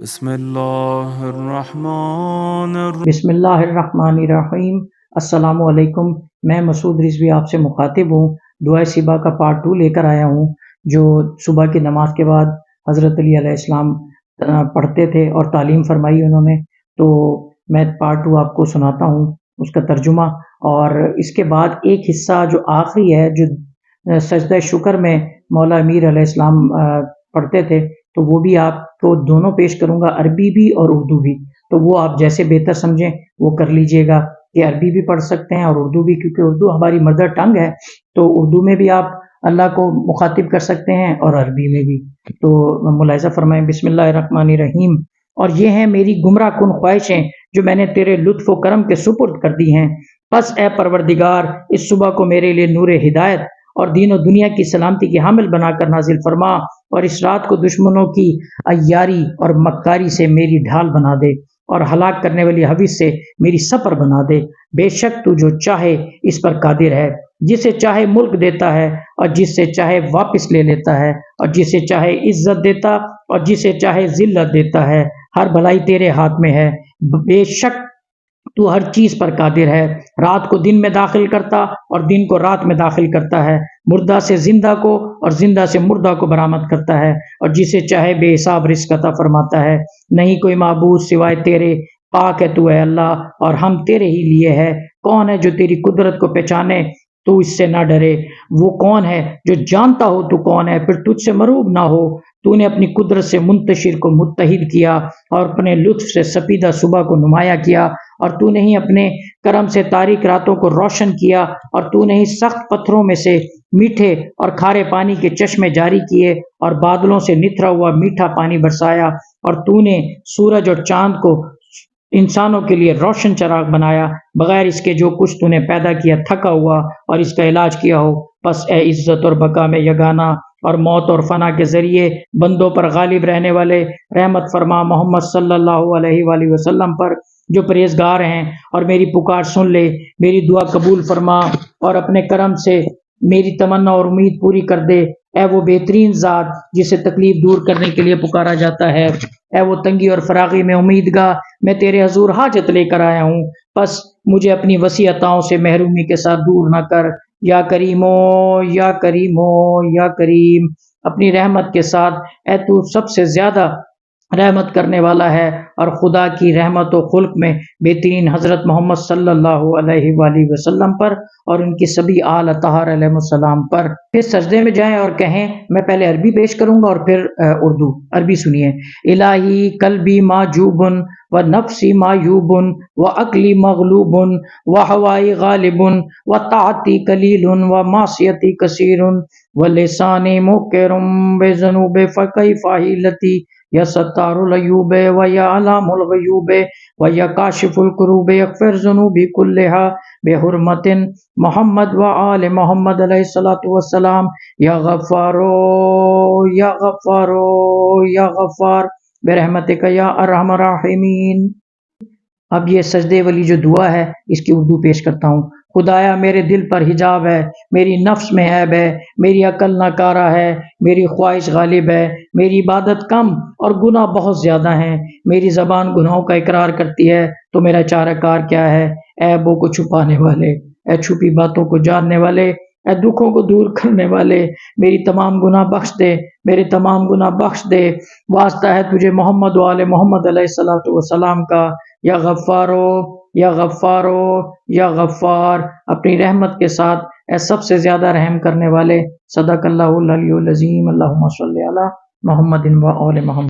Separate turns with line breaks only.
بسم اللہ الرحمن الرحیم۔
بسم اللہ الرحمن الرحیم۔ السلام علیکم، میں مسعود رضوی آپ سے مخاطب ہوں۔ دعائے صبح کا پارٹ 2 لے کر آیا ہوں، جو صبح کی نماز کے بعد حضرت علی علیہ السلام پڑھتے تھے اور تعلیم فرمائی انہوں نے۔ تو میں پارٹ 2 آپ کو سناتا ہوں، اس کا ترجمہ، اور اس کے بعد ایک حصہ جو آخری ہے، جو سجدہ شکر میں مولا امیر علیہ السلام پڑھتے تھے، تو وہ بھی آپ کو دونوں پیش کروں گا، عربی بھی اور اردو بھی۔ تو وہ آپ جیسے بہتر سمجھیں وہ کر لیجئے گا، کہ عربی بھی پڑھ سکتے ہیں اور اردو بھی، کیونکہ اردو ہماری مدر ٹنگ ہے، تو اردو میں بھی آپ اللہ کو مخاطب کر سکتے ہیں اور عربی میں بھی۔ تو ملاحظہ فرمائیں۔ بسم اللہ الرحمن الرحیم۔ اور یہ ہیں میری گمراہ کن خواہشیں جو میں نے تیرے لطف و کرم کے سپرد کر دی ہیں، بس اے پروردگار اس صبح کو میرے لیے نور ہدایت اور دین و دنیا کی سلامتی کی حامل بنا کر نازل فرما، اور اس رات کو دشمنوں کی عیاری اور مکاری سے میری ڈھال بنا دے، اور ہلاک کرنے والی حوث سے میری سپر بنا دے۔ بے شک تو جو چاہے اس پر قادر ہے، جسے چاہے ملک دیتا ہے اور جس سے چاہے واپس لے لیتا ہے، اور جسے چاہے عزت دیتا اور جسے چاہے ذلت دیتا ہے، ہر بھلائی تیرے ہاتھ میں ہے، بے شک تو ہر چیز پر قادر ہے۔ رات کو دن میں داخل کرتا اور دن کو رات میں داخل کرتا ہے، مردہ سے زندہ کو اور زندہ سے مردہ کو برآمد کرتا ہے، اور جسے چاہے بے حساب رزق عطا فرماتا ہے۔ نہیں کوئی معبود سوائے تیرے، پاک ہے تو اے اللہ، اور ہم تیرے ہی لیے ہے۔ کون ہے جو تیری قدرت کو پہچانے تو اس سے نہ ڈرے؟ وہ کون ہے جو جانتا ہو تو کون ہے پھر تجھ سے مروب نہ ہو؟ تو نے اپنی قدرت سے منتشر کو متحد کیا اور اپنے لطف سے سپیدہ صبح کو نمایاں کیا، اور تو نے ہی اپنے کرم سے تاریک راتوں کو روشن کیا، اور تو نے ہی سخت پتھروں میں سے میٹھے اور کھارے پانی کے چشمے جاری کیے، اور بادلوں سے نتھرا ہوا میٹھا پانی برسایا، اور تو نے سورج اور چاند کو انسانوں کے لیے روشن چراغ بنایا، بغیر اس کے جو کچھ تو نے پیدا کیا تھکا ہوا اور اس کا علاج کیا ہو۔ پس اے عزت اور بقا میں یگانہ اور موت اور فنا کے ذریعے بندوں پر غالب رہنے والے، رحمت فرما محمد صلی اللہ علیہ وآلہ وسلم پر، جو پرہیزگار ہیں، اور میری پکار سن لے، میری دعا قبول فرما، اور اپنے کرم سے میری تمنا اور امید پوری کر دے۔ اے وہ بہترین ذات جسے تکلیف دور کرنے کے لیے پکارا جاتا ہے، اے وہ تنگی اور فراغی میں امیدگاہ، میں تیرے حضور حاجت لے کر آیا ہوں، بس مجھے اپنی وسیع عطاؤں سے محرومی کے ساتھ دور نہ کر۔ یا کریمو یا کریمو یا کریم، اپنی رحمت کے ساتھ، اے تو سب سے زیادہ رحمت کرنے والا ہے، اور خدا کی رحمت و خلق میں بہترین حضرت محمد صلی اللہ علیہ وآلہ وسلم پر اور ان کی سبھی آل اطہار علیہ السلام پر۔ پھر سجدے میں جائیں اور کہیں، میں پہلے عربی پیش کروں گا اور پھر اردو۔ عربی سنیے۔ الہی قلبی معجوبن و نفسی معیوبن و عقلی مغلوبن و ہوائی غالبن و طاعتی قلیل و معصیتی کثیر و لسانی مکرم بذنوب فکیف حیلتی یا ستار العیوب و یا علام الغیوب و یا کاشف الکروب یغفر ذنوبی کلہا بحرمت محمد و آل محمد علیہ الصلوۃ والسلام یا غفارو یا غفارو یا غفار برحمتک یا ارحم الراحمین۔ اب یہ سجدے والی جو دعا ہے اس کی اردو پیش کرتا ہوں۔ خدایا میرے دل پر حجاب ہے، میری نفس میں عیب ہے، میری عقل ناکارہ ہے، میری خواہش غالب ہے، میری عبادت کم اور گناہ بہت زیادہ ہیں، میری زبان گناہوں کا اقرار کرتی ہے، تو میرا چارہ کار کیا ہے؟ اے عیبوں کو چھپانے والے، اے چھپی باتوں کو جاننے والے، اے دکھوں کو دور کرنے والے، میری تمام گناہ بخش دے، میرے تمام گناہ بخش دے، واسطہ ہے تجھے محمد و آل محمد علیہ الصلوۃ والسلام کا۔ یا غفارو یا غفارو یا غفار، اپنی رحمت کے ساتھ اے سب سے زیادہ رحم کرنے والے۔ صدق اللہ العلی العظیم۔ اللہم صلی علی محمد و آل محمد۔